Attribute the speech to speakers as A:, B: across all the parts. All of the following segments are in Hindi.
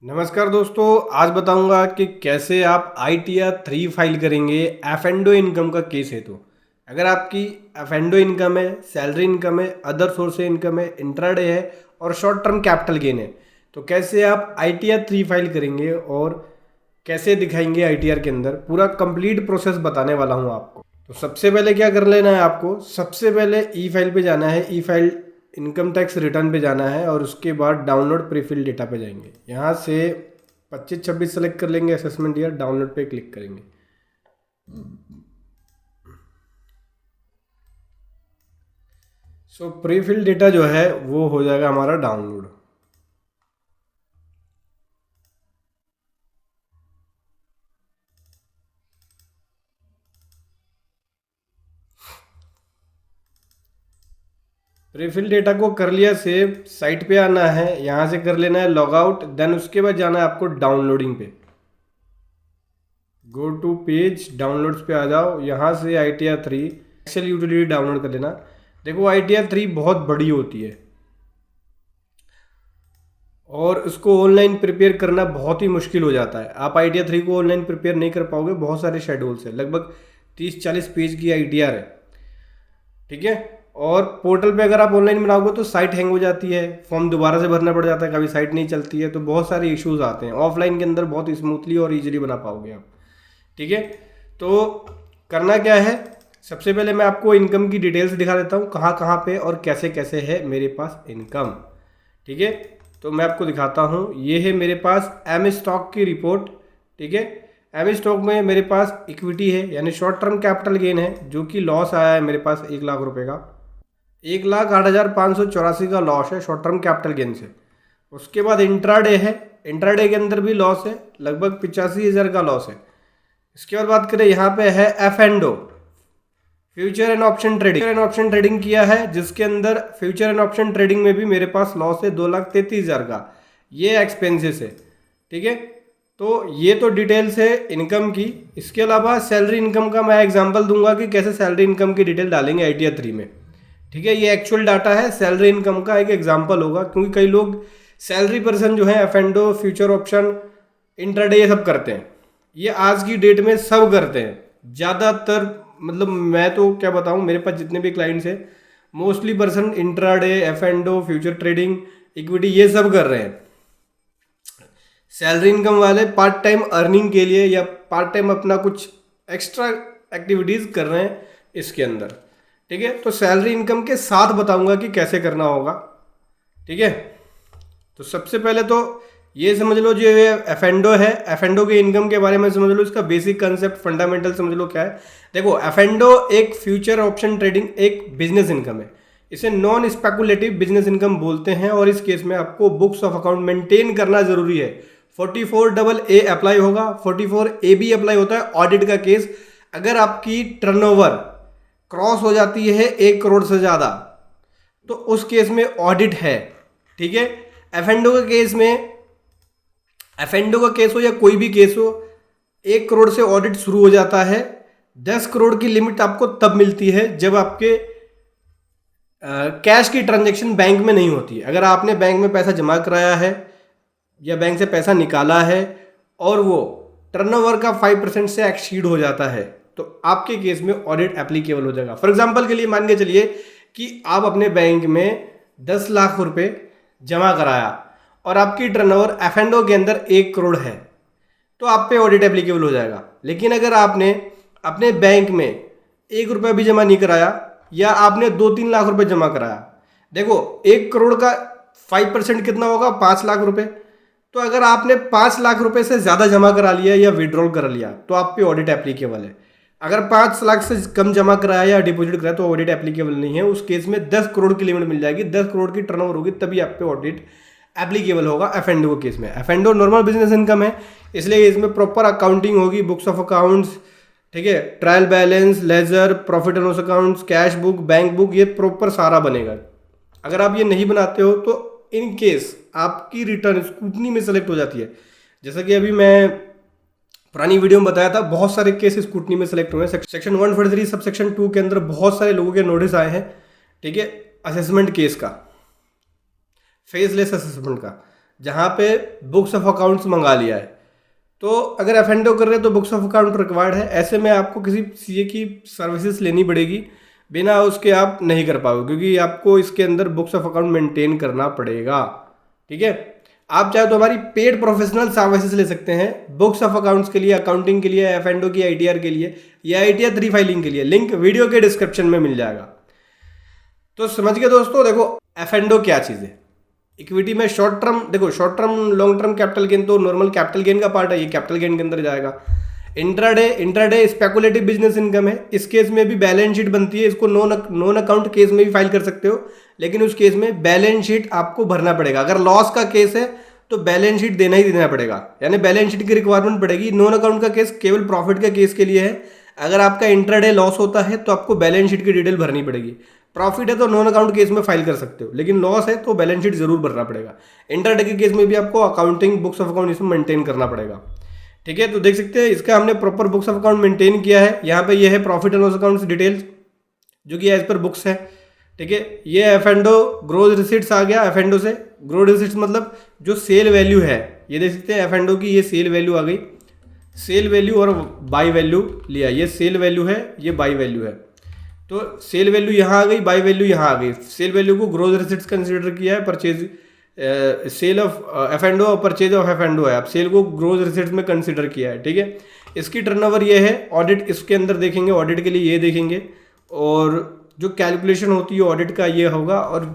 A: नमस्कार दोस्तों, आज बताऊंगा कि कैसे आप ITR 3 फाइल करेंगे एफेंडो इनकम का केस है। तो अगर आपकी एफेंडो इनकम है, सैलरी इनकम है, अदर सोर्स इनकम है, इंट्राडे है और शॉर्ट टर्म कैपिटल गेन है, तो कैसे आप ITR 3 फाइल करेंगे और कैसे दिखाएंगे ITR के अंदर, पूरा कंप्लीट प्रोसेस बताने वाला हूँ आपको। तो सबसे पहले क्या कर लेना है आपको, सबसे पहले ई फाइल पे जाना है, ई फाइल इनकम टैक्स रिटर्न पे जाना है और उसके बाद डाउनलोड प्रीफिल डेटा पे जाएंगे। यहाँ से 25-26 सेलेक्ट कर लेंगे, असेसमेंट ईयर, डाउनलोड पे क्लिक करेंगे। सो प्रीफिल डेटा जो है वो हो जाएगा हमारा डाउनलोड। प्रीफिल डेटा को कर लिया सेव, साइट पे आना है, यहाँ से कर लेना है लॉग आउट, देन उसके बाद जाना है आपको डाउनलोडिंग पे। गो टू पेज, डाउनलोड्स पे आ जाओ, यहाँ से ITR 3 एक्सेल यूटिलिटी डाउनलोड कर लेना। देखो ITR 3 बहुत बड़ी होती है और उसको ऑनलाइन प्रिपेयर करना बहुत ही मुश्किल हो जाता है। आप ITR 3 को ऑनलाइन प्रिपेयर नहीं कर पाओगे, बहुत सारे शेड्यूल्स हैं, लगभग 30-40 पेज की ITR है, ठीक है। और पोर्टल पे अगर आप ऑनलाइन बनाओगे तो साइट हैंग हो जाती है, फॉर्म दोबारा से भरना पड़ जाता है, कभी साइट नहीं चलती है, तो बहुत सारे इश्यूज आते हैं। ऑफलाइन के अंदर बहुत स्मूथली और इजीली बना पाओगे आप, ठीक है। तो करना क्या है, सबसे पहले मैं आपको इनकम की डिटेल्स दिखा देता हूँ, कहाँ कहाँ पे और कैसे कैसे है मेरे पास इनकम, ठीक है। तो मैं आपको दिखाता हूँ, ये है मेरे पास एम स्टॉक की रिपोर्ट, ठीक है। एम स्टॉक में मेरे पास इक्विटी है, यानी शॉर्ट टर्म कैपिटल गेन है, जो कि लॉस आया है मेरे पास 1 लाख रुपए का, 1,08,584 का लॉस है शॉर्ट टर्म कैपिटल गेन से। उसके बाद इंट्राडे है, इंट्राडे के अंदर भी लॉस है, लगभग 85,000 का लॉस है। इसके बाद बात करें, यहाँ पे है एफेंडो, फ्यूचर एंड ऑप्शन ट्रेडिंग किया है, जिसके अंदर फ्यूचर एंड ऑप्शन ट्रेडिंग में भी मेरे पास लॉस है 2,33,000 का, ये एक्सपेंसेस है, ठीक है। तो ये तो डिटेल्स है इनकम की। इसके अलावा सैलरी इनकम का मैं एग्जांपल दूंगा कि कैसे सैलरी इनकम की डिटेल डालेंगे ITR 3 में, ठीक है। ये एक्चुअल डाटा है, सैलरी इनकम का एक एग्जांपल होगा, क्योंकि कई लोग सैलरी पर्सन जो है एफेंडो, फ्यूचर ऑप्शन, इंट्राडे ये सब करते हैं, ये आज की डेट में सब करते हैं ज़्यादातर। मतलब मैं तो क्या बताऊं, मेरे पास जितने भी क्लाइंट्स हैं mostly person intraday, F and O, future trading, equity ये सब कर रहे हैं। सैलरी इनकम वाले पार्ट टाइम अर्निंग के लिए या पार्ट टाइम अपना कुछ एक्स्ट्रा एक्टिविटीज़ कर रहे हैं इसके अंदर, ठीक है। तो सैलरी इनकम के साथ बताऊंगा कि कैसे करना होगा, ठीक है। तो सबसे पहले तो ये समझ लो, जो ये एफेंडो है, एफेंडो के इनकम के बारे में समझ लो, इसका बेसिक कंसेप्ट, फंडामेंटल समझ लो क्या है। देखो, एफेंडो एक फ्यूचर ऑप्शन ट्रेडिंग एक बिजनेस इनकम है, इसे नॉन स्पेकुलेटिव बिजनेस इनकम बोलते हैं, और इस केस में आपको बुक्स ऑफ अकाउंट मेंटेन करना जरूरी है। 44AA अप्लाई होगा, 44AB अप्लाई होता है ऑडिट का केस। अगर आपकी टर्नओवर क्रॉस हो जाती है 1 करोड़ से ज़्यादा, तो उस केस में ऑडिट है, ठीक है। एफेंडो के केस में, एफेंडो का केस हो या कोई भी केस हो, 1 करोड़ से ऑडिट शुरू हो जाता है। 10 करोड़ की लिमिट आपको तब मिलती है जब आपके कैश की ट्रांजैक्शन बैंक में नहीं होती है। अगर आपने बैंक में पैसा जमा कराया है या बैंक से पैसा निकाला है और वो टर्नओवर का 5% से एक्सीड हो जाता है, तो आपके केस में ऑडिट एप्लीकेबल हो जाएगा। फॉर एग्जांपल के लिए मान के चलिए कि आप अपने बैंक में 10 लाख रुपए जमा कराया और आपकी टर्नओवर एफेंडो के अंदर 1 करोड़ है, तो आप पे ऑडिट एप्लीकेबल हो जाएगा। लेकिन अगर आपने अपने बैंक में 1 रुपया भी जमा नहीं कराया या आपने 2-3 लाख रुपए जमा कराया, देखो 1 करोड़ का 5% कितना होगा, 5 लाख रुपए। तो अगर आपने 5 लाख रुपए से ज़्यादा जमा करा लिया या विड्रॉल कर लिया तो आप पे ऑडिट एप्लीकेबल है। अगर 5 लाख से कम जमा कराया या डिपॉजिट कराया तो ऑडिट एप्लीकेबल नहीं है। उस केस में 10 करोड़ की लिमिट मिल जाएगी, 10 करोड़ की टर्नओवर होगी, तभी आप पे ऑडिट एप्लीकेबल होगा एफेंडो के केस में। एफेंडो नॉर्मल बिजनेस इनकम है, इसलिए इसमें प्रॉपर अकाउंटिंग होगी, बुक्स ऑफ अकाउंट्स, ठीक है, trial balance, ledger, profit and loss accounts, cash book, bank book, ये प्रॉपर सारा बनेगा। अगर आप ये नहीं बनाते हो तो इन केस आपकी रिटर्न स्क्रूटनी में सेलेक्ट हो जाती है। जैसा कि अभी मैं पुरानी वीडियो में बताया था, बहुत सारे केस स्क्रूटनी में सेलेक्ट हुए हैं। सेक्शन 143 सब सेक्शन 2 के अंदर बहुत सारे लोगों के नोटिस आए हैं, ठीक है, असेसमेंट केस का, फेसलेस असेसमेंट का। जहाँ पे बुक्स ऑफ अकाउंट्स मंगा लिया है। तो अगर एफ कर रहे हैं तो बुक्स ऑफ अकाउंट रिक्वायर्ड है। ऐसे में आपको किसी सीए की सर्विसेज लेनी पड़ेगी, बिना उसके आप नहीं कर पाओगे, क्योंकि आपको इसके अंदर बुक्स ऑफ अकाउंट मेंटेन करना पड़ेगा। ठीक है, आप चाहे तो हमारी पेड प्रोफेशनल सर्विसेज ले सकते हैं बुक्स ऑफ अकाउंट्स के लिए, अकाउंटिंग के लिए, एफ की, आईटीआर के लिए या आईटीआर 3 फाइलिंग के लिए। लिंक वीडियो के डिस्क्रिप्शन में मिल जाएगा। तो समझ गए दोस्तों। देखो एफ क्या चीज़ है। इक्विटी में शॉर्ट टर्म, देखो short term long term capital gain तो नॉर्मल कैपिटल गेन का पार्ट है, ये कैपिटल गेन के अंदर जाएगा। इंट्राडे स्पेकुलेटिव बिजनेस इनकम है। इस केस में भी बैलेंस शीट बनती है, इसको नॉन अकाउंट केस में भी फाइल कर सकते हो, लेकिन उस केस में बैलेंस शीट आपको भरना पड़ेगा। अगर लॉस का केस है तो बैलेंस शीट देना ही देना पड़ेगा, यानी बैलेंस शीट की रिक्वायरमेंट पड़ेगी। नॉन अकाउंट का केस केवल प्रॉफिट का केस के लिए है। अगर आपका इंट्राडे लॉस होता है तो आपको बैलेंस शीट की डिटेल भरनी पड़ेगी। प्रॉफिट है तो नॉन अकाउंट केस में फाइल कर सकते हो, लेकिन लॉस है तो बैलेंस शीट जरूर भरना पड़ेगा। इंट्राडे के केस में भी आपको अकाउंटिंग बुक्स ऑफ अकाउंट इसमें मेंटेन करना पड़ेगा। ठीक है, तो देख सकते हैं इसका हमने proper books of account maintain किया है। यहाँ पे ये है profit and loss account details, जो कि एज पर बुक्स है। ठीक है, ये F and O gross receipts आ गया। एफ एंड ओ से ग्रोथ रिसिट्स मतलब जो सेल वैल्यू है, ये देख सकते हैं एफ एंड ओ की ये सेल वैल्यू आ गई। सेल वैल्यू और बाई वैल्यू लिया, ये सेल वैल्यू है, ये बाई वैल्यू है। तो सेल वैल्यू यहाँ आ गई, बाई वैल्यू यहाँ आ गई। सेल वैल्यू को ग्रोथ रिसिट्स कंसिडर किया है, purchase sale of F and O और purchase of F and O है। अब सेल को ग्रोथ रिसिट्स में कंसिडर किया है। ठीक है, इसकी टर्नओवर ये है। ऑडिट इसके अंदर देखेंगे, ऑडिट के लिए ये देखेंगे, और जो कैलकुलेशन होती है ऑडिट का ये होगा, और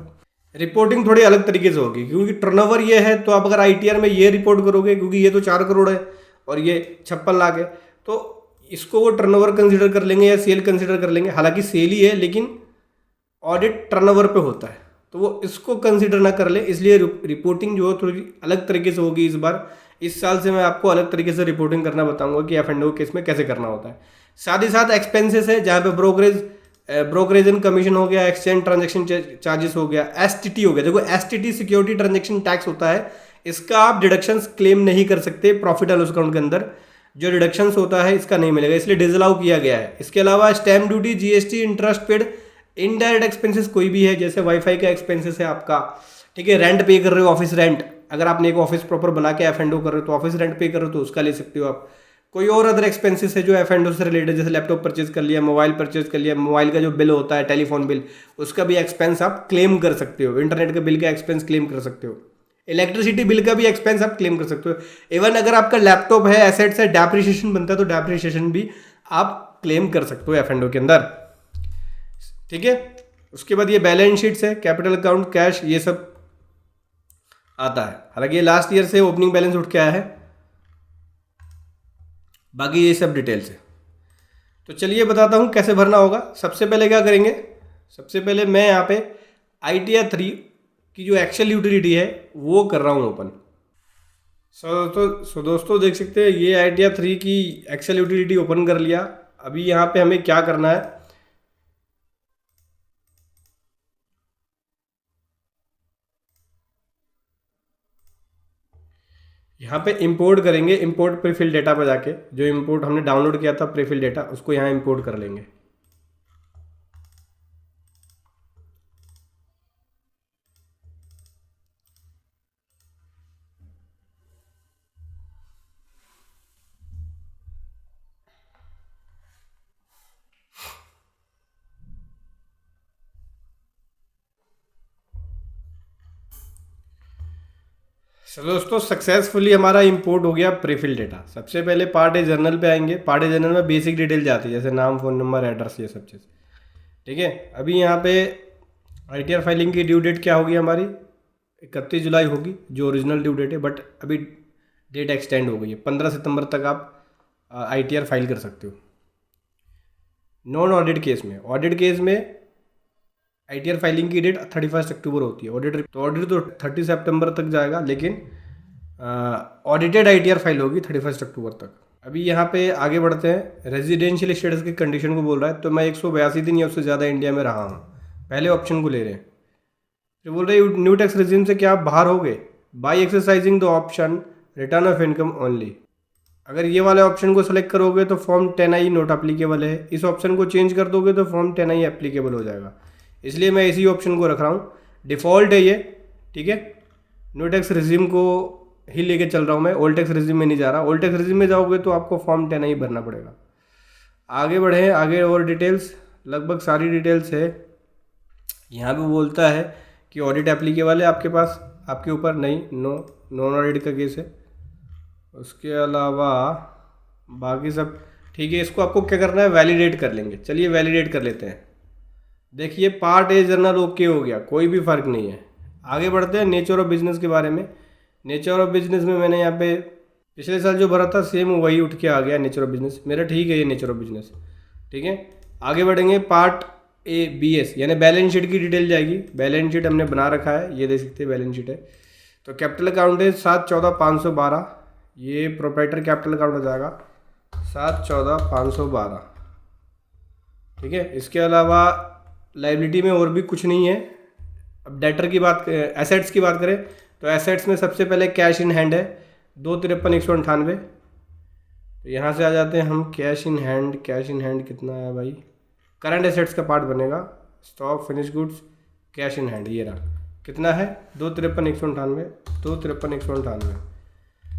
A: रिपोर्टिंग थोड़ी अलग तरीके से होगी, क्योंकि टर्नओवर ये है। तो आप अगर आईटीआर में ये रिपोर्ट करोगे, क्योंकि ये तो 4 करोड़ है और ये 56 लाख है, तो इसको वो टर्नओवर कंसिडर कर लेंगे या सेल कंसिडर कर लेंगे। हालांकि सेल ही है, लेकिन ऑडिट टर्नओवर पे होता है, तो वो इसको कंसिडर ना कर ले, इसलिए रिपोर्टिंग जो है थोड़ी अलग तरीके से होगी इस बार। इस साल से मैं आपको अलग तरीके से रिपोर्टिंग करना बताऊंगा कि एफ एंड ओ केस में कैसे करना होता है। साथ ही साथ एक्सपेंसेस है, जहाँ पे ब्रोकरेज एंड कमीशन हो गया, एक्सचेंज ट्रांजेक्शन चार्जेस हो गया, एसटीटी हो गया। देखो एसटीटी सिक्योरिटी ट्रांजेक्शन टैक्स होता है, इसका आप डिडक्शंस क्लेम नहीं कर सकते। प्रॉफिट एंड लॉस अकाउंट के अंदर जो डिडक्शंस होता है इसका नहीं मिलेगा, इसलिए डिसअलाउ किया गया है। इसके अलावा stamp duty, GST, interest paid, indirect expenses कोई भी है, जैसे वाईफाई का एक्सपेंसेस है आपका। ठीक है, रेंट पे कर रहे हो, ऑफिस रेंट, अगर आपने एक ऑफिस प्रॉपर बना के एफ एंड ओ कर रहे हो तो ऑफिस रेंट पे कर रहे हो तो उसका ले सकते हो आप। कोई और अदर एक्सपेंसेस है जो एफ एंड ओ से रिलेटेड, जैसे लैपटॉप परचेज कर लिया, मोबाइल परचेज कर लिया, मोबाइल का जो बिल होता है, टेलीफोन बिल, उसका भी एक्सपेंस आप क्लेम कर सकते हो। इंटरनेट के बिल का एक्सपेंस क्लेम कर सकते हो। इलेक्ट्रिसिटी बिल का भी एक्सपेंस आप क्लेम कर सकते हो। इवन अगर आपका लैपटॉप है, एसेट्स है, डेप्रिसिएशन बनता है तो डेप्रिसिएशन भी आप क्लेम कर सकते हो एफ एंड ओ के अंदर। ठीक है, उसके बाद ये बैलेंस शीट्स है, कैपिटल अकाउंट, कैश, ये सब आता है। हालांकि ये लास्ट ईयर से ओपनिंग बैलेंस उठ के आया है, बाकी ये सब डिटेल्स है। तो चलिए बताता हूँ कैसे भरना होगा। सबसे पहले क्या करेंगे, सबसे पहले मैं यहाँ पे आईटीआर 3 की जो एक्सेल यूटिलिटी है वो कर रहा हूँ ओपन। सो दोस्तों देख सकते हैं ये आईटीआर 3 की एक्सेल यूटिलिटी ओपन कर लिया। अभी यहाँ पे हमें क्या करना है, यहाँ पे इंपोर्ट करेंगे। इंपोर्ट प्रीफिल डेटा पर जाके जो इंपोर्ट हमने डाउनलोड किया था प्रीफिल डेटा, उसको यहाँ इंपोर्ट कर लेंगे। चलो दोस्तों, सक्सेसफुली हमारा इंपोर्ट हो गया प्रीफिल डेटा। सबसे पहले पार्ट ए जर्नल पे आएंगे। पार्ट ए जर्नल में बेसिक डिटेल जाती है, जैसे नाम, फ़ोन नंबर, एड्रेस, ये सब चीज़। ठीक है, अभी यहाँ पे आईटीआर फाइलिंग की ड्यू डेट क्या होगी हमारी, 31 जुलाई होगी जो ओरिजिनल ड्यू डेट है, बट अभी डेट एक्सटेंड हो गई है। 15 सितंबर तक आप आईटीआर फाइल कर सकते हो। नॉन ऑडिट केस में, ऑडिट केस में आईटीआर फाइलिंग की डेट 31 अक्टूबर होती है। ऑडिट तो 30 सितंबर तक जाएगा, लेकिन ऑडिटेड आईटीआर फाइल होगी 31 अक्टूबर तक। अभी यहाँ पे आगे बढ़ते हैं। रेजिडेंशियल स्टेटस की कंडीशन को बोल रहा है, तो मैं 182 दिन या उससे ज़्यादा इंडिया में रहा हूँ, पहले ऑप्शन को ले रहे हैं। फिर बोल रहे हैं न्यू टैक्स रेजिम से क्या आप बाहर हो गए, by exercising the option return of income only. अगर ये वाले ऑप्शन को सेलेक्ट करोगे तो फॉर्म 10I नॉट एप्लीकेबल है। इस ऑप्शन को चेंज कर दोगे तो फॉर्म 10I एप्लीकेबल हो जाएगा, इसलिए मैं इसी ऑप्शन को रख रहा हूँ। डिफ़ॉल्ट है ये, ठीक है। न्यू टैक्स रिजीम को ही लेके चल रहा हूँ मैं, ओल्ड टैक्स रिजीम में नहीं जा रहा। ओल्ड टैक्स रिजीम में जाओगे तो आपको फॉर्म 10 ही भरना पड़ेगा। आगे बढ़े, आगे और डिटेल्स, लगभग सारी डिटेल्स है। यहाँ पे बोलता है कि ऑडिट एप्लीकेबल है आपके पास, आपके ऊपर नहीं, नॉन ऑडिट का केस है। उसके अलावा बाकी सब ठीक है। इसको आपको क्या करना है, वैलिडेट कर लेंगे। चलिए वैलिडेट कर लेते हैं। देखिए पार्ट ए जर्नल ओके हो गया, कोई भी फ़र्क नहीं है। आगे बढ़ते हैं नेचर ऑफ बिजनेस के बारे में। नेचर ऑफ बिजनेस में मैंने यहाँ पे पिछले साल जो भरा था सेम वही उठ के आ गया। नेचर ऑफ बिजनेस मेरा ठीक है, ये नेचर ऑफ बिजनेस ठीक है। आगे बढ़ेंगे, पार्ट ए बी एस यानी बैलेंस शीट की डिटेल जाएगी। बैलेंस शीट हमने बना रखा है, ये देख सकते हैं बैलेंस शीट है। तो कैपिटल अकाउंट है 7/14/512, ये प्रोप्राइटर कैपिटल अकाउंट हो जाएगा 7/14/512 ठीक है। इसके अलावा लाइबिलिटी में और भी कुछ नहीं है। अब डेटर की बात, एसेट्स की बात करें तो एसेट्स में सबसे पहले कैश इन हैंड है 253,198। तो यहाँ से आ जाते हैं हम cash in hand. Cash in hand कितना है भाई, करंट एसेट्स का पार्ट बनेगा, stock finish goods cash in hand, ये रहा कितना है 253,198, 253,198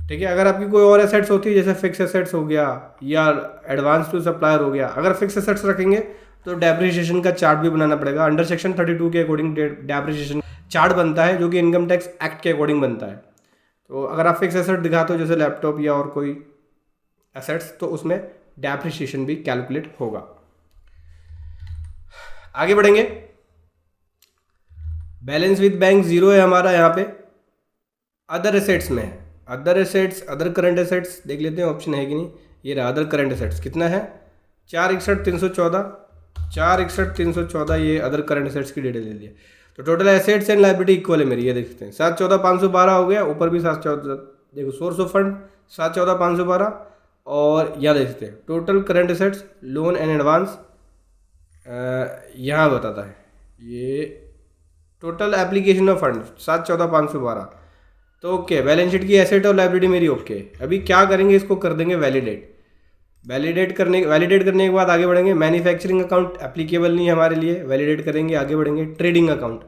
A: ठीक है। अगर आपकी कोई और एसेट्स होती है जैसे फिक्स एसेट्स हो गया या एडवांस टू सप्लायर हो गया, अगर फिक्स एसेट्स रखेंगे तो डेप्रिसिएशन का चार्ट भी बनाना पड़ेगा। अंडर सेक्शन 32 के अकॉर्डिंग डेप्रिसिएशन चार्ट बनता है जो कि इनकम टैक्स एक्ट के अकॉर्डिंग बनता है। तो अगर आप फिक्स एसेट दिखाते हो जैसे लैपटॉप या और कोई एसेट्स तो उसमें डेप्रिसिएशन भी कैलकुलेट होगा। आगे बढ़ेंगे, बैलेंस विद बैंक जीरो है हमारा यहाँ पे। अदर एसेट्स में है, other assets, other current assets देख लेते हैं ऑप्शन है कि नहीं। ये रहा अदर करंट एसेट्स, कितना है 461,314, 461,314 ये अदर करंट एसेट्स की डिटेल ले लिया। तो total assets and liability equal है मेरी, ये देखते हैं 7/14/512 हो गया, ऊपर भी 7/14 देखो सोर्स ऑफ फंड 7/14/512। और यहाँ देख सकते हैं total current assets loan and advance, यहाँ बताता है ये टोटल एप्लीकेशन ऑफ फंड 7/14/512। तो ओके, बैलेंस शीट की एसेट और लाइबिलिटी मेरी ओके। अभी क्या करेंगे, इसको कर देंगे वैलिडेट। वैलिडेट करने के बाद आगे बढ़ेंगे। मैन्युफैक्चरिंग अकाउंट एप्लीकेबल नहीं है हमारे लिए, वैलिडेट करेंगे। आगे बढ़ेंगे, ट्रेडिंग अकाउंट,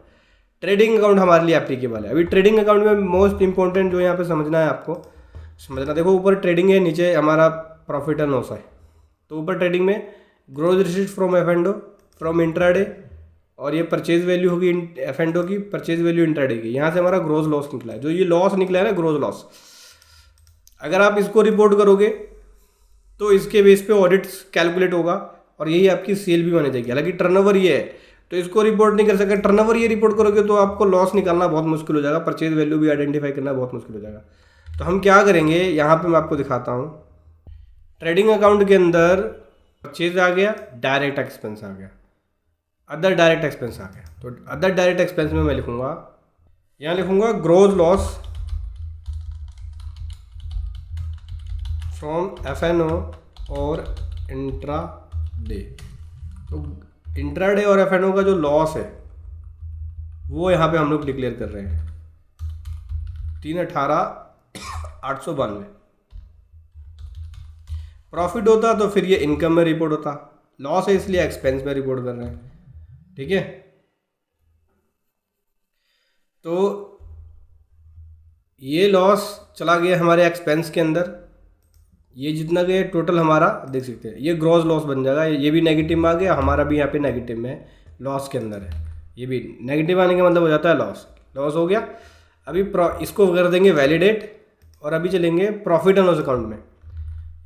A: ट्रेडिंग अकाउंट हमारे लिए एप्लीकेबल है। अभी ट्रेडिंग अकाउंट में मोस्ट इंपॉर्टेंट जो यहाँ पे समझना है आपको, समझना, देखो ऊपर ट्रेडिंग है, नीचे हमारा प्रॉफिट एंड लॉस है। तो ऊपर ट्रेडिंग में gross receipt from F and O, from intraday, और ये परचेज वैल्यू होगी एफ एंड ओ की, परचेज वैल्यू इंट्राडे की। यहाँ से हमारा ग्रोस लॉस निकला है, जो ये लॉस निकला है ना ग्रोस लॉस, अगर आप इसको रिपोर्ट करोगे तो इसके बेस पे ऑडिट कैलकुलेट होगा और यही आपकी सेल भी मानी जाएगी। हालांकि टर्नओवर ये है तो इसको रिपोर्ट नहीं कर सकते। टर्नओवर ये रिपोर्ट करोगे तो आपको लॉस निकालना बहुत मुश्किल हो जाएगा, परचेज वैल्यू भी आइडेंटिफाई करना बहुत मुश्किल हो जाएगा। तो हम क्या करेंगे, यहाँ पे मैं आपको दिखाता हूँ। ट्रेडिंग अकाउंट के अंदर परचेज आ गया, डायरेक्ट एक्सपेंस आ गया, अदर डायरेक्ट एक्सपेंस आ गया। तो अदर डायरेक्ट एक्सपेंस में मैं लिखूंगा, यहाँ लिखूंगा gross loss from F N O और इंट्रा डे। तो इंट्रा डे और एफ एन ओ का जो लॉस है वो यहाँ पे हम लोग डिक्लेयर कर रहे हैं 318,892। प्रॉफिट होता तो फिर ये इनकम में रिपोर्ट होता, लॉस है इसलिए एक्सपेंस में रिपोर्ट कर रहे हैं, ठीक है। तो ये लॉस चला गया हमारे एक्सपेंस के अंदर, ये जितना गया टोटल हमारा देख सकते हैं, ये ग्रॉस लॉस बन जाएगा। ये भी नेगेटिव में आ गया, हमारा भी यहाँ पे नेगेटिव में लॉस के अंदर है। ये भी नेगेटिव आने का मतलब हो जाता है लॉस, लॉस हो गया। अभी इसको कर देंगे वैलिडेट और अभी चलेंगे प्रॉफिट एंड लॉस अकाउंट में।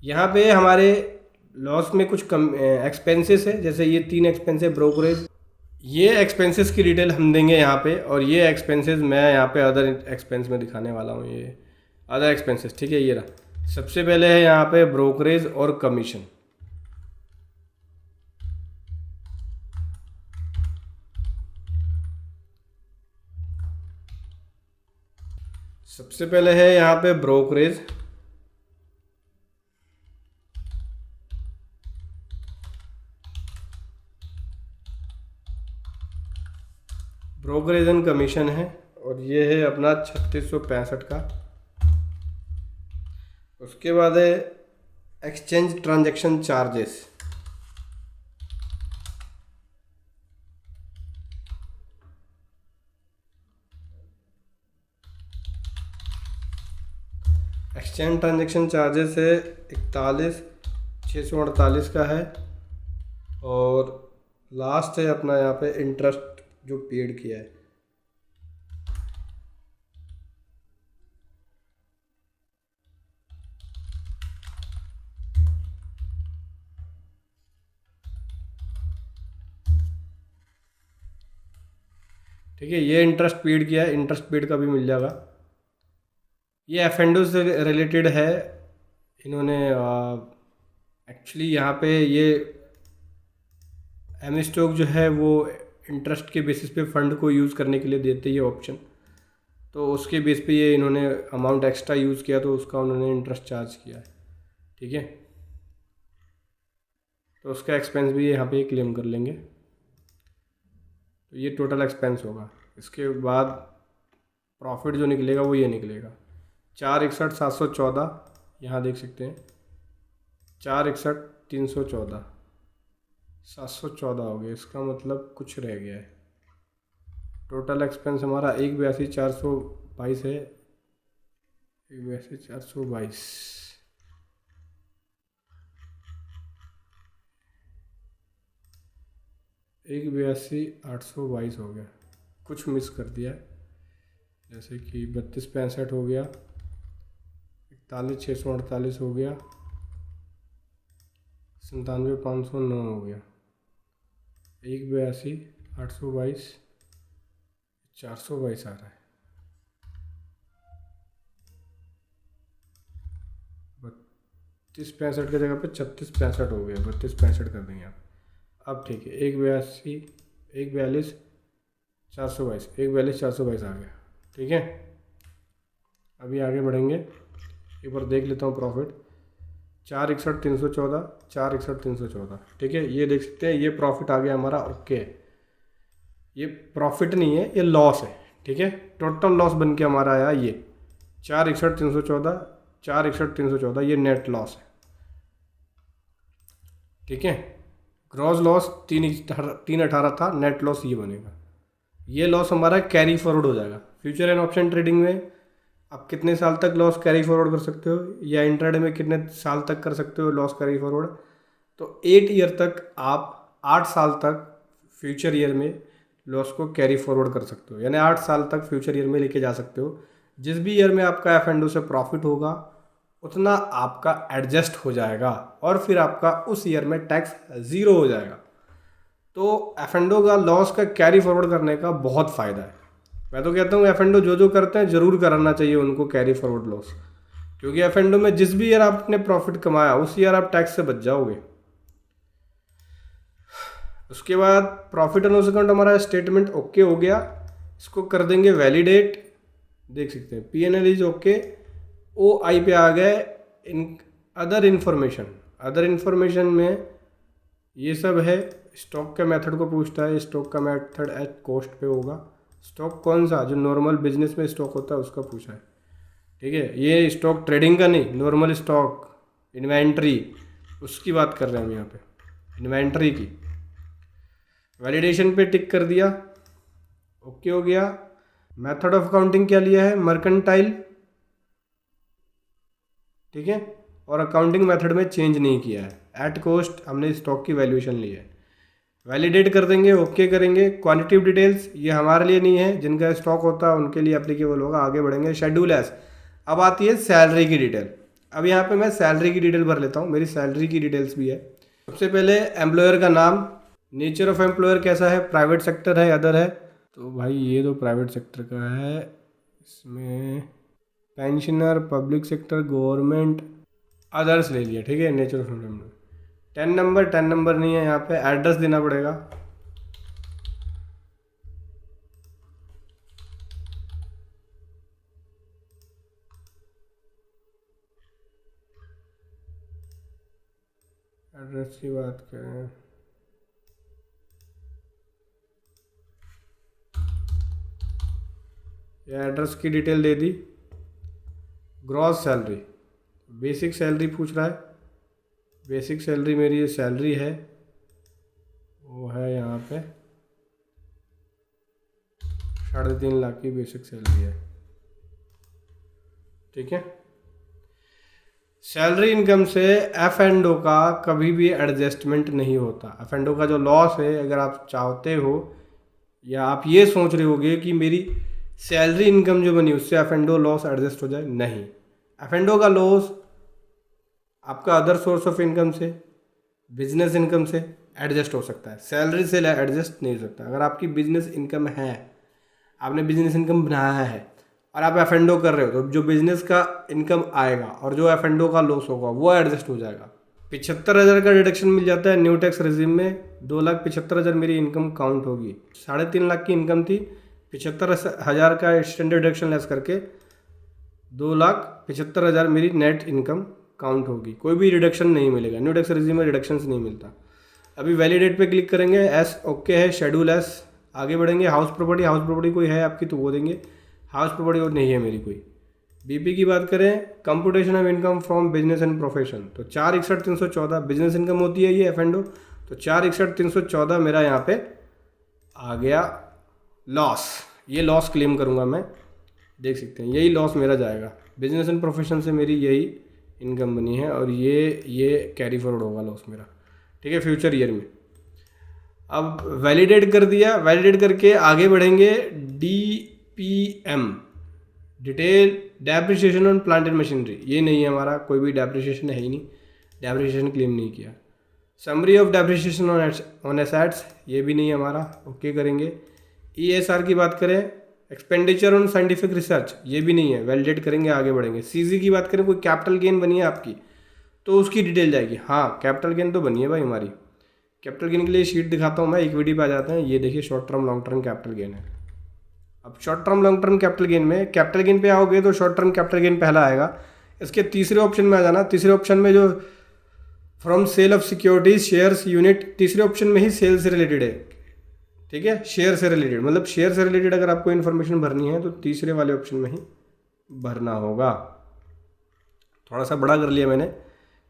A: यहाँ पे हमारे लॉस में कुछ कम एक्सपेंसेस है, जैसे ये 3 एक्सपेंस है, ब्रोकरेज, ये एक्सपेंसेस की डिटेल हम देंगे यहाँ पे। और ये एक्सपेंसेस मैं यहाँ पे अदर एक्सपेंस में दिखाने वाला हूँ, ये अदर एक्सपेंसेस, ठीक है। ये रहा, सबसे पहले है यहाँ पे ब्रोकरेज और कमीशन। सबसे पहले है यहाँ पे ब्रोकरेज, ब्रोकरेज एंड कमीशन है, और ये है अपना 3665 का। उसके बाद है exchange transaction charges, exchange transaction charges है 41,648 का है। और लास्ट है अपना यहाँ पे इंटरेस्ट जो पेड किया है। ठीक है, ये इंटरेस्ट पेड किया है, इंटरेस्ट पेड का भी मिल जाएगा। ये एफ एंडो से रिलेटेड है। इन्होंने एक्चुअली यहाँ पे ये एम स्टॉक जो है वो इंटरेस्ट के बेसिस पे फंड को यूज़ करने के लिए देते हैं ऑप्शन, तो उसके बेस पे ये इन्होंने अमाउंट एक्स्ट्रा यूज़ किया तो उसका उन्होंने इंटरेस्ट चार्ज किया है। ठीक है, तो उसका एक्सपेंस भी यहाँ पे क्लेम कर लेंगे। तो ये टोटल एक्सपेंस होगा। इसके बाद प्रॉफिट जो निकलेगा वो ये निकलेगा 461,714, यहाँ देख सकते हैं 461,314, 714 हो गया। इसका मतलब कुछ रह गया है। टोटल एक्सपेंस हमारा 1,82,422 है, 1,82,422, 1,82,822 हो गया। कुछ मिस कर दिया है, जैसे कि 32,65 हो गया, 41,648 हो गया, 97,509 हो गया, 1,82,822, 422 आ रहा है। 32,65 की जगह पे 36,65 हो गया, 32,65 कर देंगे आप। अब ठीक है, 1,82, 1,42,422, 1,42,422 आ गया। ठीक है, अभी आगे बढ़ेंगे। एक बार देख लेता हूँ प्रॉफिट। 461,314, 461,314। ठीक है, ये देख सकते हैं, ये प्रॉफिट आ गया हमारा। ओके, ये प्रॉफिट नहीं है, ये लॉस है। ठीक है, टोटल लॉस बन के हमारा आया ये 461,314, 461,314, ये नेट लॉस है। ठीक है, ग्रॉस लॉस 318 था, नेट लॉस ये बनेगा। ये लॉस हमारा कैरी फॉरवर्ड हो जाएगा। फ्यूचर एंड ऑप्शन ट्रेडिंग में आप कितने साल तक लॉस कैरी फॉरवर्ड कर सकते हो, या इंट्राडे में कितने साल तक कर सकते हो लॉस कैरी फॉरवर्ड? तो 8 ईयर तक आप 8 साल तक फ्यूचर ईयर में लॉस को कैरी फॉरवर्ड कर सकते हो, यानी 8 साल तक फ्यूचर ईयर में लेके जा सकते हो। जिस भी ईयर में आपका एफ एंडो से प्रॉफिट होगा उतना आपका एडजस्ट हो जाएगा, और फिर आपका उस ईयर में टैक्स ज़ीरो हो जाएगा। तो एफ एंडो का लॉस का कैरी फॉरवर्ड करने का बहुत फ़ायदा है। मैं तो कहता हूँ एफ एंडो जो करते हैं ज़रूर कराना चाहिए उनको कैरी फॉरवर्ड लॉस, क्योंकि एफ एंडो में जिस भी ईयर आपने प्रॉफिट कमाया उस ईयर आप टैक्स से बच जाओगे। उसके बाद प्रॉफिट एंड लॉस अकाउंट हमारा स्टेटमेंट ओके हो गया, इसको कर देंगे वैलिडेट। देख सकते हैं P N L is okay. O I पे आ गए इन अदर इन्फॉर्मेशन में ये सब है। स्टॉक के मेथड को पूछता है, स्टॉक का मेथड एट कॉस्ट पे होगा। स्टॉक कौन सा, जो नॉर्मल बिजनेस में स्टॉक होता है उसका पूछा है। ठीक है, ये स्टॉक ट्रेडिंग का नहीं, नॉर्मल स्टॉक इन्वेंट्री उसकी बात कर रहे हैं हम यहाँ पे, इन्वेंट्री की। वैलिडेशन पे टिक कर दिया, ओके हो गया। मेथड ऑफ अकाउंटिंग क्या लिया है, मर्केंटाइल। ठीक है, और अकाउंटिंग मेथड में चेंज नहीं किया है। एट कॉस्ट हमने स्टॉक की वैल्यूएशन ली है। वैलिडेट कर देंगे, ओके करेंगे। क्वांटिटेटिव डिटेल्स ये हमारे लिए नहीं है, जिनका स्टॉक होता है उनके लिए एप्लीकेबल होगा। आगे बढ़ेंगे। शेड्यूल एस, अब आती है सैलरी की डिटेल। अब यहाँ पे मैं सैलरी की डिटेल भर लेता हूँ, मेरी सैलरी की डिटेल्स भी है। सबसे पहले एम्प्लॉयर का नाम, नेचर ऑफ एम्प्लॉयर कैसा है, प्राइवेट सेक्टर है, अदर है। तो भाई ये तो प्राइवेट सेक्टर का है, इसमें pensioner, public sector, government, others ले लिया। ठीक है, नेचर ऑफ एम्प्लॉयमेंट। 10 नंबर नहीं है यहाँ पे, एड्रेस देना पड़ेगा। एड्रेस की बात करें, ये एड्रेस की डिटेल दे दी। ग्रॉस सैलरी, बेसिक सैलरी पूछ रहा है। बेसिक सैलरी मेरी ये सैलरी है, वो है यहाँ पे 3.5 लाख की बेसिक सैलरी है। ठीक है, सैलरी इनकम से एफ एंड ओ का कभी भी एडजस्टमेंट नहीं होता। एफ एंड ओ का जो लॉस है, अगर आप चाहते हो या आप ये सोच रहे होगे कि मेरी सैलरी इनकम जो बनी उससे F and O loss adjust हो जाए, नहीं। एफ एंड ओ का लॉस आपका अदर सोर्स ऑफ इनकम से, बिजनेस इनकम से एडजस्ट हो सकता है, सैलरी से एडजस्ट नहीं हो सकता। अगर आपकी बिजनेस इनकम है, आपने बिजनेस इनकम बनाया है और आप एफ एंड ओ कर रहे हो, तो जो बिजनेस का इनकम आएगा और जो एफ एंड ओ का लॉस होगा वो एडजस्ट हो जाएगा। 75,000 का डिडक्शन मिल जाता है न्यू टैक्स रेजिम में। 2,75,000 मेरी इनकम काउंट होगी। 3.5 लाख की इनकम थी, 75,000 का स्टैंडर्ड डिडक्शन लेस करके 2,75,000 मेरी नेट इनकम काउंट होगी। कोई भी रिडक्शन नहीं मिलेगा, न्यू टैक्स रेजिम में रिडक्शन नहीं मिलता। अभी वैलिडेट पे क्लिक करेंगे, एस ओके है, शेड्यूल एस, आगे बढ़ेंगे। हाउस प्रॉपर्टी कोई है आपकी तो वो देंगे, हाउस प्रॉपर्टी और नहीं है मेरी कोई। बीपी की बात करें, computation of income from business and profession, तो 461,314 बिजनेस इनकम होती है ये एफ एंड ओ, तो 461,314 मेरा यहाँ पे आ गया लॉस। ये लॉस क्लेम करूँगा मैं, देख सकते हैं यही लॉस मेरा जाएगा। बिजनेस एंड प्रोफेशन से मेरी यही इनकम बनी है और ये कैरी फॉरवर्ड होगा लॉस मेरा, ठीक है, फ्यूचर ईयर में। अब वैलिडेट कर दिया, वैलिडेट करके आगे बढ़ेंगे। DPM, detail depreciation on plant and machinery, ये नहीं है हमारा, कोई भी डेप्रिसिएशन है ही नहीं, डेप्रिसिएशन क्लेम नहीं किया। Summary of depreciation on assets, ये भी नहीं है हमारा, ओके करेंगे। ESR की बात करें, एक्सपेंडिचर ऑन साइंटिफिक रिसर्च, ये भी नहीं है, वैलिडेट करेंगे, आगे बढ़ेंगे। CG की बात करें, कोई कैपिटल गेन बनी है आपकी तो उसकी डिटेल जाएगी। हाँ, कैपिटल गेन तो बनी है भाई हमारी। कैपिटल गेन के लिए शीट दिखाता हूँ मैं, इक्विटी पे आ जाते हैं। ये देखिए short term long term capital gain है। अब short term long term capital gain में, कैपिटल गेन पे आओगे तो शॉर्ट टर्म कैपिटल गेन पहला आएगा। इसके तीसरे ऑप्शन में आ जाना। तीसरे ऑप्शन में जो from sale of securities shares unit, तीसरे ऑप्शन में ही सेल से रिलेटेड है, ठीक है, शेयर से रिलेटेड, मतलब शेयर से रिलेटेड अगर आपको इन्फॉर्मेशन भरनी है तो तीसरे वाले ऑप्शन में ही भरना होगा। थोड़ा सा बड़ा कर लिया मैंने,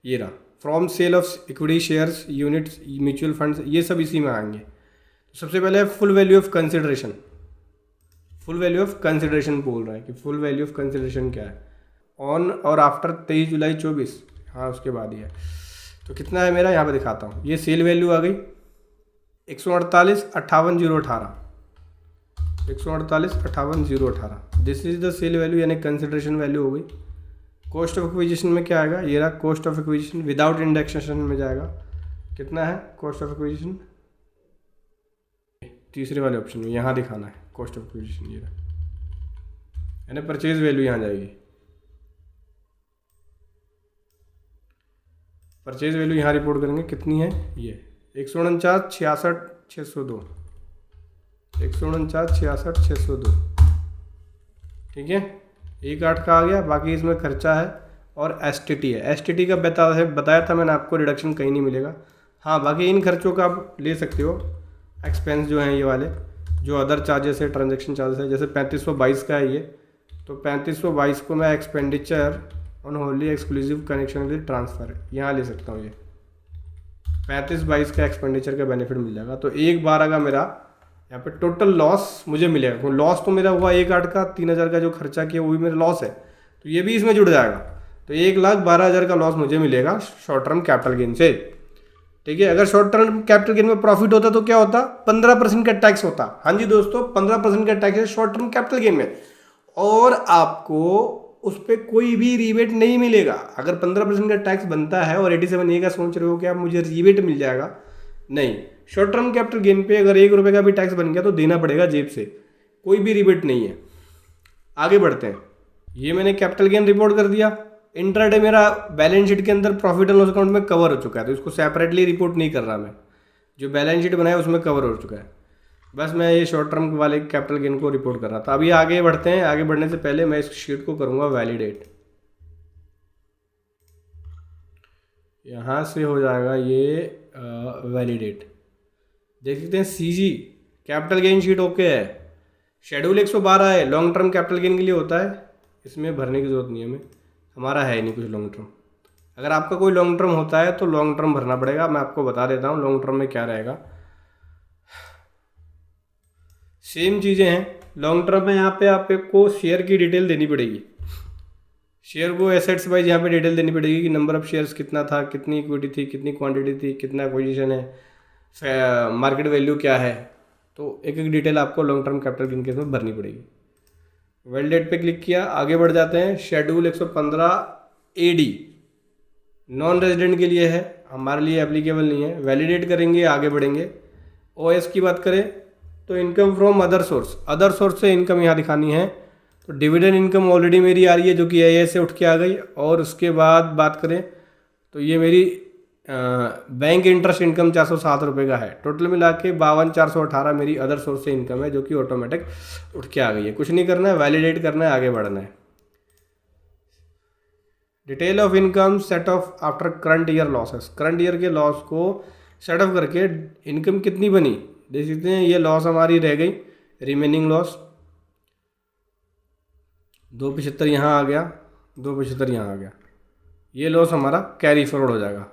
A: ये रहा। From sale of equity shares units mutual funds, ये सब इसी में आएंगे। तो सबसे पहले full value of consideration, full value of consideration बोल रहा है कि फुल वैल्यू ऑफ कंसिडरेशन क्या है। ऑन और आफ्टर 23 जुलाई 24, हाँ उसके बाद ही है। तो कितना है मेरा, यहाँ पे दिखाता हूँ। ये सेल वैल्यू आ गई 148,58,018, 148,58,018, this is the sale value, यानी कंसिडरेशन वैल्यू हो गई। कॉस्ट ऑफ एक्विजिशन में क्या आएगा, ये रहा cost of acquisition without indexation में जाएगा। कितना है कॉस्ट ऑफ एक्विजिशन, तीसरे वाले ऑप्शन में यहाँ दिखाना है कॉस्ट ऑफ एक्विजिशन, ये रहा, यानी परचेज वैल्यू यहाँ जाएगी। परचेज वैल्यू यहाँ रिपोर्ट करेंगे, कितनी है ये 149,66,602, 149,66,602, ठीक है। 1,8 का आ गया। बाकी इसमें खर्चा है और STT है। STT का बताया था मैंने आपको, रिडक्शन कहीं नहीं मिलेगा। हाँ, बाकी इन खर्चों का आप ले सकते हो, एक्सपेंस जो हैं ये वाले, जो अदर चार्जेस है, ट्रांजैक्शन चार्जेस है, जैसे 3522 का है ये, तो 3522 को मैं expenditure on Holi exclusive connection with transfer यहाँ ले सकता हूँ। ये 3522 का एक्सपेंडिचर का बेनिफिट मिल जाएगा। तो 1,12 का मेरा यहाँ पे टोटल लॉस मुझे मिलेगा। लॉस तो मेरा हुआ 1,8 का, 3,000 का जो खर्चा किया वो भी मेरा लॉस है, तो ये भी इसमें जुड़ जाएगा। तो 1,12,000 का लॉस मुझे मिलेगा शॉर्ट टर्म कैपिटल गेन से, ठीक है। अगर शॉर्ट टर्म कैपिटल गेन में प्रॉफिट होता तो क्या होता, 15% का टैक्स होता। हाँ जी दोस्तों, 15% का टैक्स है शॉर्ट टर्म कैपिटल गेन में, और आपको उस पर कोई भी रिबेट नहीं मिलेगा। अगर 15% का टैक्स बनता है और 87A का सोच रहे हो कि आप मुझे रिबेट मिल जाएगा, नहीं। शॉर्ट टर्म कैपिटल गेन पे अगर 1 रुपये का भी टैक्स बन गया तो देना पड़ेगा जेब से, कोई भी रिबेट नहीं है। आगे बढ़ते हैं। ये मैंने कैपिटल गेन रिपोर्ट कर दिया। इंट्राडे मेरा बैलेंस शीट के अंदर प्रॉफिट एंड लॉस अकाउंट में कवर हो चुका है, तो इसको सेपरेटली रिपोर्ट नहीं कर रहा मैं, जो बैलेंस शीट बनाया उसमें कवर हो चुका है। बस मैं ये शॉर्ट टर्म वाले कैपिटल गेन को रिपोर्ट कर रहा था। अभी आगे बढ़ते हैं। आगे बढ़ने से पहले मैं इस शीट को करूँगा वैलिडेट। यहाँ से हो जाएगा ये वैलिडेट। देख सकते हैं CG capital gain sheet okay है। शेड्यूल 112 है, लॉन्ग टर्म कैपिटल गेन के लिए होता है, इसमें भरने की जरूरत नहीं है हमें, हमारा है नहीं कुछ लॉन्ग टर्म। अगर आपका कोई लॉन्ग टर्म होता है तो लॉन्ग टर्म भरना पड़ेगा। मैं आपको बता देता हूँ लॉन्ग टर्म में क्या रहेगा। सेम चीज़ें हैं। लॉन्ग टर्म में यहाँ पे आपको शेयर की डिटेल देनी पड़ेगी। शेयर को एसेट्स वाइज यहाँ पे डिटेल देनी पड़ेगी कि नंबर ऑफ शेयर्स कितना था, कितनी इक्विटी थी, कितनी क्वांटिटी थी, कितना एक्विजिशन है, मार्केट वैल्यू क्या है। तो एक एक डिटेल आपको long term capital gain case में भरनी पड़ेगी। वैलिडेट पे क्लिक किया, आगे बढ़ जाते हैं। शेड्यूल 115 AD नॉन रेजिडेंट के लिए है, हमारे लिए एप्लीकेबल नहीं है। वैलिडेट करेंगे, आगे बढ़ेंगे। OS की बात करें तो इनकम फ्रॉम अदर सोर्स से इनकम यहाँ दिखानी है। तो डिविडेंड इनकम ऑलरेडी मेरी आ रही है जो कि AIS से उठ के आ गई। और उसके बाद बात करें तो ये मेरी बैंक इंटरेस्ट इनकम 407 रुपये का है। टोटल मिला के 52,418 मेरी अदर सोर्स से इनकम है जो कि ऑटोमेटिक उठ के आ गई है। कुछ नहीं करना है, वैलिडेट करना है, आगे बढ़ना है। Detail of income set of after current year losses, current year के लॉस को सेट ऑफ करके इनकम कितनी बनी देख सकते हैं। ये लॉस हमारी रह गई, रिमेनिंग लॉस 275 यहाँ आ गया, 275 यहाँ आ गया। ये लॉस हमारा कैरी फॉरवर्ड हो जाएगा।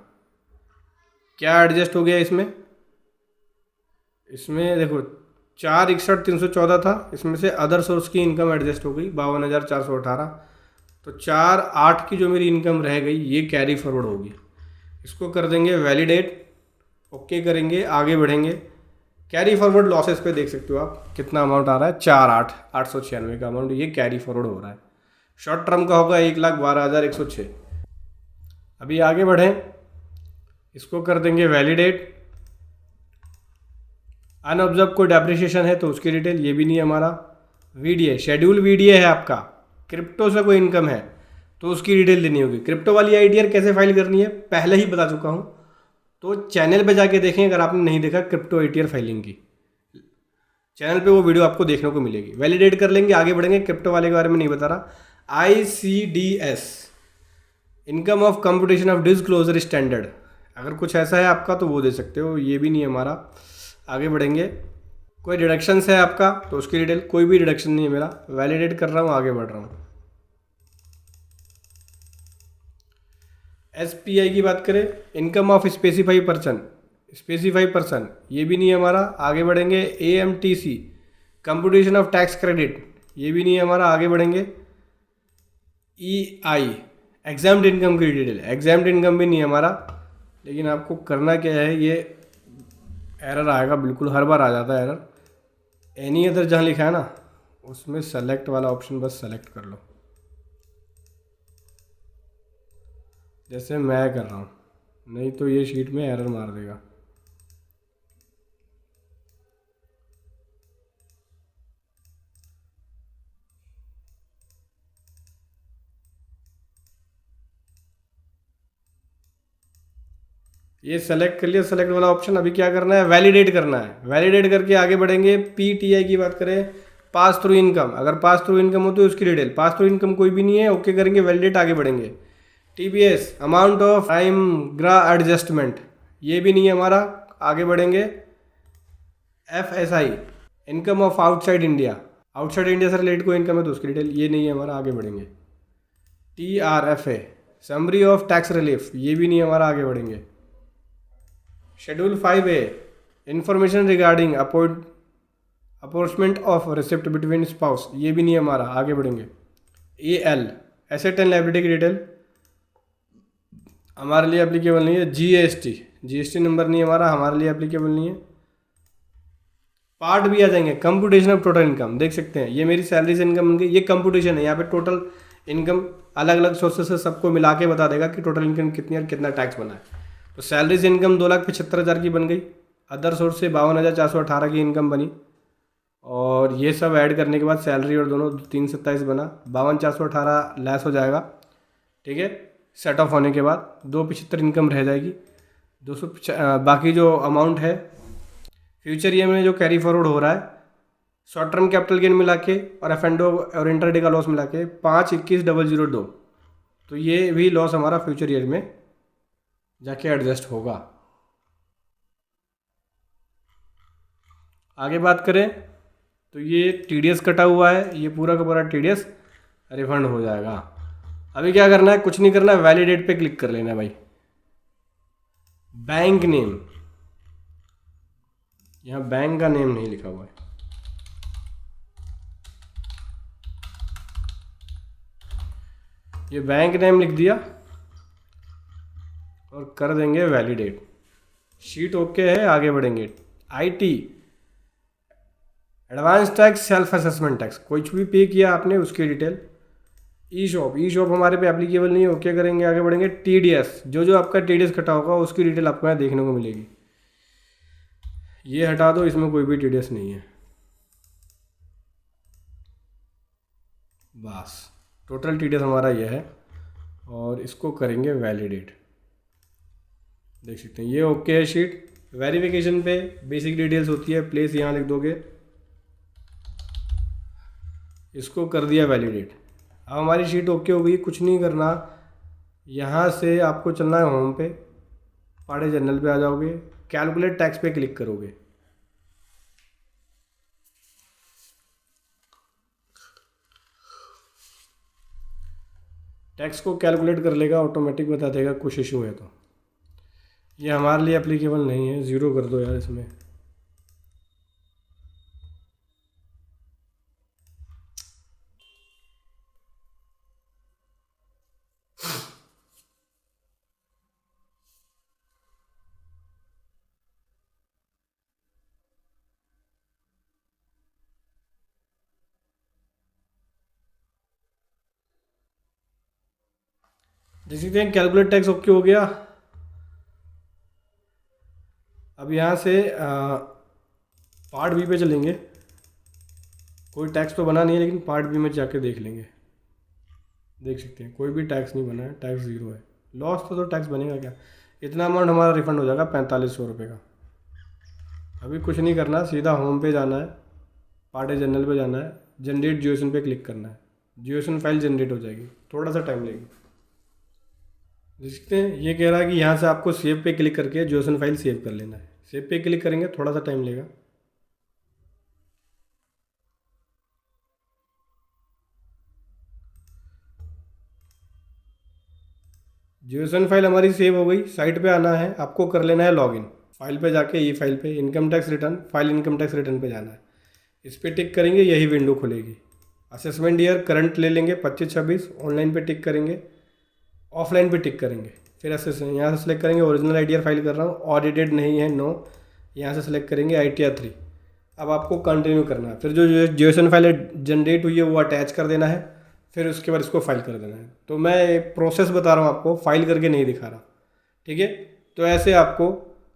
A: क्या एडजस्ट हो गया इसमें देखो 461,314 था, इसमें से अदर सोर्स की इनकम एडजस्ट हो गई 52,418। तो 4,8 की जो मेरी इनकम रह गई ये कैरी फॉरवर्ड होगी। इसको कर देंगे वैलिडेट, ओके करेंगे, आगे बढ़ेंगे। कैरी फॉरवर्ड लॉसेस पे देख सकते हो आप कितना अमाउंट आ रहा है, 4,896 का अमाउंट ये कैरी फॉरवर्ड हो रहा है। शॉर्ट टर्म का होगा 1,12,106। अभी आगे बढ़ें, इसको कर देंगे वैलिडेट। अनऑब्जर्व कोई डेप्रिसिएशन है तो उसकी डिटेल, ये भी नहीं है हमारा। VDA शेड्यूल VDA है आपका, क्रिप्टो से कोई इनकम है तो उसकी डिटेल देनी होगी। क्रिप्टो वाली IDR कैसे फाइल करनी है पहले ही बता चुका हूँ, तो चैनल पे जाके देखें अगर आपने नहीं देखा क्रिप्टो IDR फाइलिंग की, चैनल पे वो वीडियो आपको देखने को मिलेगी। वैलिडेट कर लेंगे, आगे बढ़ेंगे। क्रिप्टो वाले के बारे में नहीं बता रहा। ICDS income of computation of disclosure standard, अगर कुछ ऐसा है आपका तो वो दे सकते हो, ये भी नहीं है हमारा। आगे बढ़ेंगे। कोई डिडक्शंस है आपका तो उसकी डिटेल, कोई भी डिडक्शन नहीं है मेरा। वैलिडेट कर रहा हूँ, आगे बढ़ रहा हूँ। SPI की बात करें, इनकम ऑफ स्पेसिफाई पर्सन, ये भी नहीं है हमारा। आगे बढ़ेंगे। AMTC computation of tax credit, ये भी नहीं है हमारा। आगे बढ़ेंगे। EI एग्जाम्ड इनकम की डिटेल, एग्जाम्ड इनकम भी नहीं है हमारा। लेकिन आपको करना क्या है, ये एरर आएगा बिल्कुल, हर बार आ जाता है एरर। एनी अदर जहाँ लिखा है ना उसमें सेलेक्ट वाला ऑप्शन बस सेलेक्ट कर लो, जैसे मैं कर रहा हूँ, नहीं तो ये शीट में एरर मार देगा। ये सेलेक्ट कर लिया, सेलेक्ट वाला ऑप्शन। अभी क्या करना है, वैलिडेट करना है। वैलिडेट करके आगे बढ़ेंगे। PTI की बात करें, पास थ्रू इनकम, अगर पास थ्रू इनकम हो तो उसकी डिटेल। पास थ्रू इनकम कोई भी नहीं है, ओके करेंगे, वैलिडेट, आगे बढ़ेंगे। TBS अमाउंट ऑफ टाइम ग्रा एडजस्टमेंट, ये भी नहीं है हमारा। आगे बढ़ेंगे। FSI income of outside India, outside India से रिलेटेड कोई इनकम है तो उसकी डिटेल, ये नहीं है हमारा। आगे बढ़ेंगे। TRFA summary of tax relief, ये भी नहीं है हमारा। आगे बढ़ेंगे। Schedule 5A information regarding apportionment of receipt between spouse, ये भी नहीं है हमारा। आगे बढ़ेंगे। AL एसेट एंड लायबिलिटी की डिटेल हमारे लिए एप्लीकेबल नहीं है। GST नंबर नहीं है हमारा, हमारे लिए एप्लीकेबल नहीं है। पार्ट भी आ जाएंगे। कंप्यूटेशन ऑफ टोटल इनकम, देख सकते हैं ये मेरी सैलरी से इनकम बन गई। ये कंप्यूटेशन है, यहाँ पे टोटल इनकम अलग अलग सोर्सेस से सबको मिला के बता देगा कि टोटल इनकम कितनी और कितना टैक्स बना है। तो सैलरी से इनकम 2,75,000 की बन गई। अदर सोर्स से 52,418 की इनकम बनी। और ये सब ऐड करने के बाद सैलरी और दोनों 327 बना। 52,418 लेस हो जाएगा, ठीक है। सेट ऑफ होने के बाद 275 इनकम रह जाएगी। 200 बाकी जो अमाउंट है फ्यूचर ईयर में जो कैरी फॉरवर्ड हो रहा है, शॉर्ट टर्म कैपिटल गेन मिला के और एफएंडो और इंटरडे का लॉस मिला के 521,002। तो ये भी लॉस हमारा फ्यूचर ईयर में जाके एडजस्ट होगा। आगे बात करें तो ये TDS कटा हुआ है, ये पूरा का पूरा TDS रिफंड हो जाएगा। अभी क्या करना है, कुछ नहीं करना है, वैलिडेट पे क्लिक कर लेना है भाई। बैंक नेम, यहाँ बैंक का नेम नहीं लिखा हुआ है। ये बैंक नेम लिख दिया और कर देंगे वैलिडेट। शीट ओके है, आगे बढ़ेंगे। IT advance tax, self assessment tax, कुछ भी पे किया आपने उसकी डिटेल। ई शॉप हमारे पे एप्लीकेबल नहीं है, ओके करेंगे, आगे बढ़ेंगे। टीडीएस, जो आपका टीडीएस कटा होगा उसकी डिटेल आपको यहाँ देखने को मिलेगी। ये हटा दो, इसमें कोई भी टीडीएस नहीं है। बस टोटल टीडीएस हमारा ये है और इसको करेंगे वैलिडेट। देख सकते हैं ये ओके है शीट। वेरिफिकेशन पे बेसिक डिटेल्स होती है, प्लेस यहाँ लिख दोगे, इसको कर दिया वैलिडेट। अब हमारी शीट ओके हो गई, कुछ नहीं करना। यहाँ से आपको चलना है होम पे, पार्ट जनरल पे आ जाओगे, कैलकुलेट टैक्स पे क्लिक करोगे। टैक्स को कैलकुलेट कर लेगा, ऑटोमेटिक बता देगा कुछ इशू है तो। ये हमारे लिए एप्लीकेबल नहीं है, ज़ीरो कर दो यार इसमें। देख सकते हैं कैलकुलेट टैक्स ओके हो गया। अब यहाँ से पार्ट बी पे चलेंगे। कोई टैक्स तो बना नहीं है, लेकिन पार्ट बी में जाके देख लेंगे। देख सकते हैं कोई भी टैक्स नहीं बना है, टैक्स ज़ीरो है। लॉस तो टैक्स बनेगा क्या, इतना अमाउंट हमारा रिफंड हो जाएगा 4500 रुपये का। अभी कुछ नहीं करना, सीधा होम पे जाना है, पार्ट जनरल पे जाना है, जनरेट जियोसन पे क्लिक करना है। जियोसन फाइल जनरेट हो जाएगी, थोड़ा सा टाइम लगेगी। देखते हैं ये कह रहा है कि यहाँ से आपको सेव पे क्लिक करके जियोसन फाइल सेव कर लेना है। सेव पे क्लिक करेंगे, थोड़ा सा टाइम लेगा। जियोसन फाइल हमारी सेव हो गई। साइट पे आना है, आपको कर लेना है लॉगिन। फाइल पे जाके ई फाइल पे income tax return, file income tax return पे जाना है। इस पर टिक करेंगे, यही विंडो खुलेगी। असेसमेंट ईयर करंट ले लेंगे 25-26, ऑनलाइन पे टिक करेंगे, ऑफलाइन पे टिक करेंगे। फिर यहाँ से सेलेक्ट करेंगे ओरिजिनल आईटीआर फाइल कर रहा हूँ, ऑडिटेड नहीं है, नो। यहाँ से सेलेक्ट करेंगे ITR 3। अब आपको कंटिन्यू करना है। फिर जो जियोसन फाइल जनरेट हुई है वो अटैच कर देना है, फिर उसके बाद इसको फाइल कर देना है। तो मैं एक प्रोसेस बता रहा हूँ आपको, फाइल करके नहीं दिखा रहा, ठीक है। तो ऐसे आपको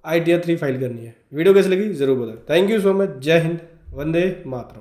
A: ITR 3 फाइल करनी है। वीडियो कैसी लगी ज़रूर बताओ। Thank you so much. जय हिंद, वंदे मातरम।